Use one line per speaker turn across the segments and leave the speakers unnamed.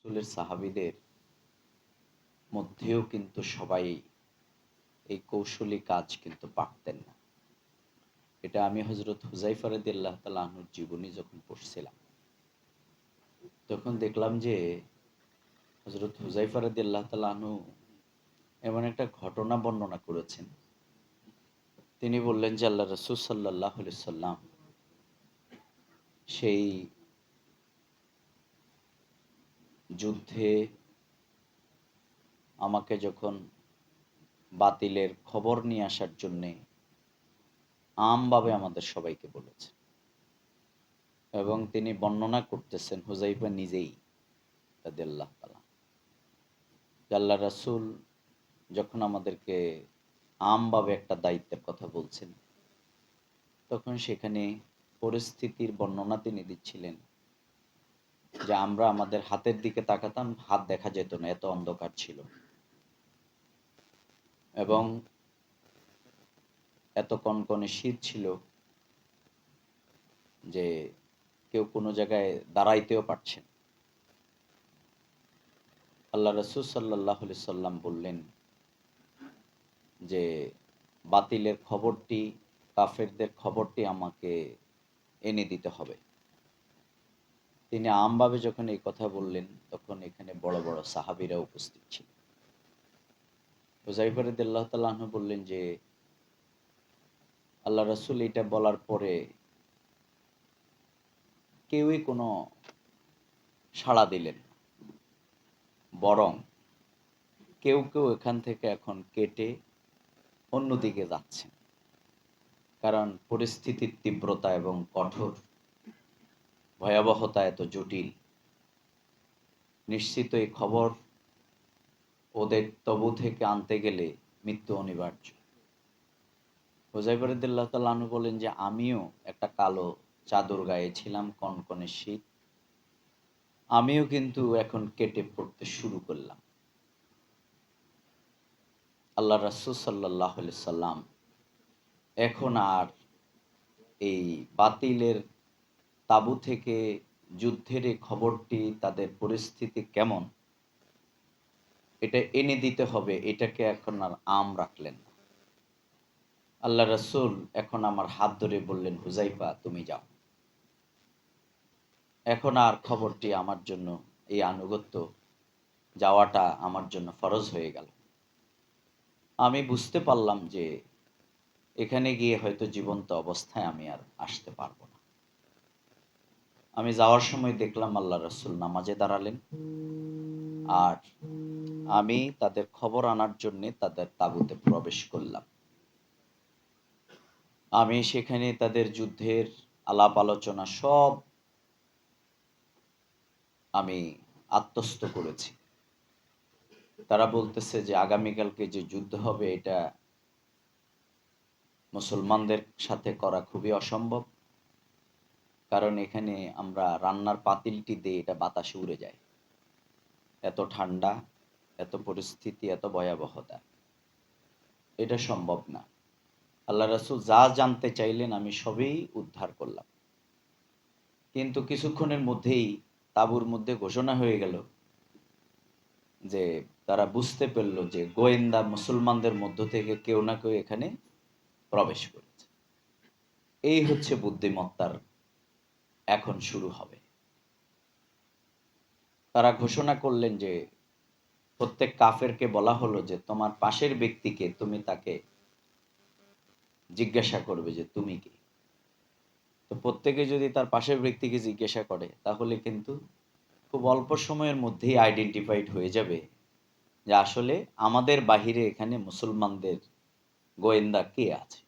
রাসূলের সাহাবীদের মধ্যেও কিন্তু সবাই এই কৌশলী কাজ কিন্তু পারতেন না। এটা আমি হযরত হুযায়ফা রাদিয়াল্লাহু তাআলা আনহুর জীবনী যখন পড়ছিলাম, তখন দেখলাম যে হযরত হুযায়ফা রাদিয়াল্লাহু তাআলা আনহু এমন একটা ঘটনা বর্ণনা করেছেন। তিনি বললেন যে আল্লাহর রাসূল সাল্লাল্লাহু আলাইহি সাল্লাম সেই যুদ্ধে আমাকে যখন বাতিলের খবর নিয়ে আসার জন্যে আমভাবে আমাদের সবাইকে বলেছেন। এবং তিনি বর্ণনা করতেছেন হুযায়ফা নিজেই রাদিয়াল্লাহু তাআলা, যে আল্লাহ রাসূল যখন আমাদেরকে আমভাবে একটা দায়িত্বের কথা বলছেন, তখন সেখানে পরিস্থিতির বর্ণনা তিনি দিচ্ছিলেন যে আমরা আমাদের হাতের দিকে তাকাতাম, হাত দেখা যেত না, এত অন্ধকার ছিল। এবং এত কনকনে শীত ছিল যে কেউ কোনো জায়গায় দাঁড়াইতেও পারছে না। আল্লাহ রাসূল সাল্লাল্লাহু আলাইহি সাল্লাম বললেন যে বাতিলের খবরটি, কাফেরদের খবরটি আমাকে এনে দিতে হবে। তিনি আমভাবে যখন এই কথা বললেন, তখন এখানে বড় বড় সাহাবীরা উপস্থিত ছিলেন। হুযায়ফা রাদিয়াল্লাহু তাআলা আনহু বললেন যে আল্লাহ রাসূল এটা বলার পরে কেউই কোনো সাড়া দিলেন না। বরং কেউ কেউ এখান থেকে এখন কেটে অন্যদিকে যাচ্ছেন। কারণ পরিস্থিতির তীব্রতা এবং কঠোর ভয়াবহতা এত জটিল, নিশ্চিত এই খবর ওদের তবু থেকে আনতে গেলে মৃত্যু অনিবার্য। হুযায়ফা রাদিয়াল্লাহু তাআলা আনহু বলেন যে আমিও একটা কালো চাদর গায়ে ছিলাম, কনকনে শীত। আমিও কিন্তু এখন কেটে পড়তে শুরু করলাম। আল্লাহ রাসূল সাল্লাল্লাহু আলাইহি সাল্লাম এখন আর এই বাতিলের তাঁবু থেকে যুদ্ধের এই খবরটি, তাদের পরিস্থিতি কেমন, এটা এনে দিতে হবে, এটাকে এখন আর রাখলেন না। আল্লাহ রাসূল এখন আমার হাত ধরে বললেন, হুযায়ফা তুমি যাও। এখন আর খবরটি আমার জন্য, এই আনুগত্য যাওয়াটা আমার জন্য ফরজ হয়ে গেল। আমি বুঝতে পারলাম যে এখানে গিয়ে হয়তো জীবন্ত অবস্থায় আমি আর আসতে পারবো না। আমি যাওয়ার সময় দেখলাম আল্লাহ রাসূল নামাজে দাঁড়ালেন, আর আমি তাদের খবর আনার জন্যে তাদের তাঁবুতে প্রবেশ করলাম। আমি সেখানে তাদের যুদ্ধের আলাপ আলোচনা সব আমি আত্মস্থ করেছি। তারা বলতেছে যে আগামীকালকে যে যুদ্ধ হবে, এটা মুসলমানদের সাথে করা খুবই অসম্ভব। কারণ এখানে আমরা রান্নার পাতিলটি দিয়ে এটা বাতাসে উড়ে যায়। এত ঠান্ডা, এত পরিস্থিতি, এত ভয়াবহতা, এটা সম্ভব না। আল্লাহ রাসূল যা জানতে চাইলেন আমি সবই উদ্ধার করলাম। কিন্তু কিছুক্ষণের মধ্যেই তাঁবুর মধ্যে ঘোষণা হয়ে গেল যে তারা বুঝতে পারল যে গোয়েন্দা মুসলমানদের মধ্য থেকে কেউ না কেউ এখানে প্রবেশ করেছে। এই হচ্ছে বুদ্ধিমত্তার এখন শুরু হবে। তারা ঘোষণা করলেন যে প্রত্যেক কাফেরকে বলা হলো যে তোমার পাশের ব্যক্তিকে তুমি তাকে জিজ্ঞাসা করবে যে তুমি কে। তো প্রত্যেকে যদি তার পাশের ব্যক্তিকে জিজ্ঞাসা করে, তাহলে কিন্তু খুব অল্প সময়ের মধ্যেই আইডেন্টিফাইড হয়ে যাবে যে আসলে আমাদের বাহিরে এখানে মুসলমানদের গোয়েন্দা কে আছে।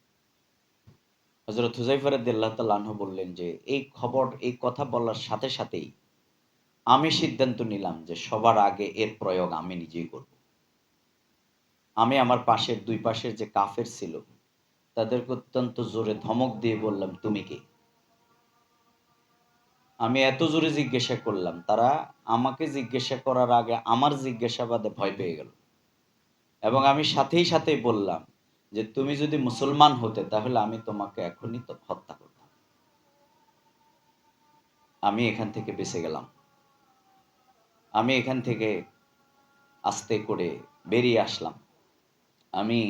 হযরত হুযায়ফা রাদিয়াল্লাহু তাআলা আনহু বললেন যে এই খবর, এই কথা বলার সাথে সাথেই আমি সিদ্ধান্ত নিলাম যে সবার আগে এর প্রয়োগ আমি নিজেই করব। আমি আমার পাশের, দুই পাশের যে কাফের ছিল তাদেরকে অত্যন্ত জোরে ধমক দিয়ে বললাম, তুমি কে? আমি এত জোরে জিজ্ঞাসা করলাম, তারা আমাকে জিজ্ঞাসা করার আগে আমার জিজ্ঞাসাবাদে ভয় পেয়ে গেল। এবং আমি সাথেই সাথেই বললাম যে তুমি যদি মুসলমান হতে তাহলে আমি তোমাকে এখনই তো হত্যা করতাম। আমি এখান থেকে বেঁচে গেলাম। আমি এখান থেকে আস্তে করে বেরিয়ে আসলাম। আমি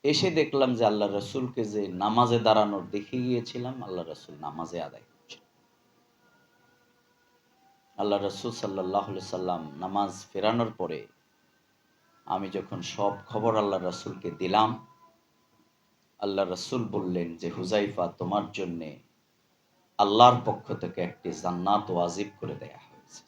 এসে দেখলাম যে আল্লাহ রসুলকে যে নামাজে দাঁড়ানোর দেখে গিয়েছিলাম, আল্লাহ রসুল নামাজে আদায় করছেন। আল্লাহ রসুল সাল্লাহ সাল্লাম নামাজ ফেরানোর পরে আমি যখন সব খবর আল্লাহ রসুলকে দিলাম, আল্লাহ রসুল বললেন যে হুজাইফা, তোমার জন্যে আল্লাহর পক্ষ থেকে একটি জান্নাত ওয়াজিব করে দেয়া হয়েছে।